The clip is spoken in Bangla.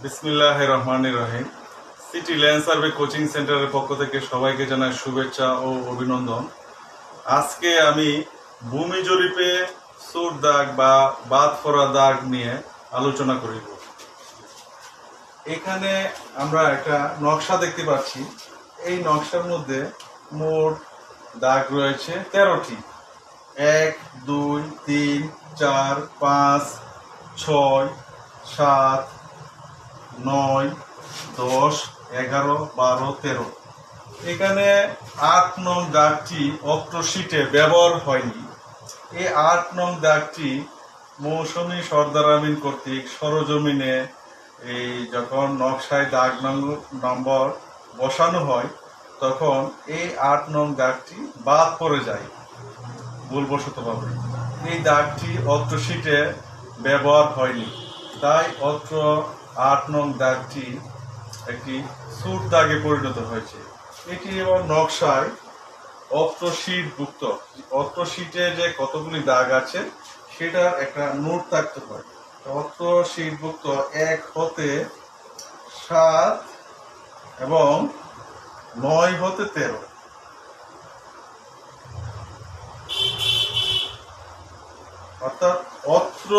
বিসমিল্লাহির রহমানির রহিম। সিটি ল্যান্ড সার্ভে কোচিং সেন্টারের পক্ষ থেকে সবাইকে জানাই শুভেচ্ছা ও অভিনন্দন। আজকে আমি ভূমি জরিপে সুর দাগ বা বাদ পড়া দাগ নিয়ে আলোচনা করিব। এখানে আমরা একটা নকশা দেখতে পাচ্ছি। এই নকশার মধ্যে মোট দাগ রয়েছে 13টি। 1, 2, 3, 4, 5, 6, 7, 9, 10, 11, 12, 13। এখানে 8 নং দাগটি অক্টোশিটে ব্যবহার হয়নি। এই 8 নং দাগটি মৌসুমী সর্দার আমিন কর্তৃক সরজমিনে এই যখন নকশায় দাগ নম্বর বসানো হয় তখন এই 8 নং দাগটি বাদ পড়ে যায় ভুলবশতভাবে। এই দাগটি অক্টোশিটে ব্যবহার হয়নি, তাই অত্র 8 নং দাগটি একটি সুর দাগে পরিণত হয়েছে। এটি এবং নকশায় অক্টোশিটভুক্ত, অক্টোশিটে যে কতগুলি দাগ আছে সেটার একটা নোট থাকতে হয়। অক্টোশিটভুক্ত 1 হতে 7 এবং 9 হতে 13। অর্থাৎ অত্র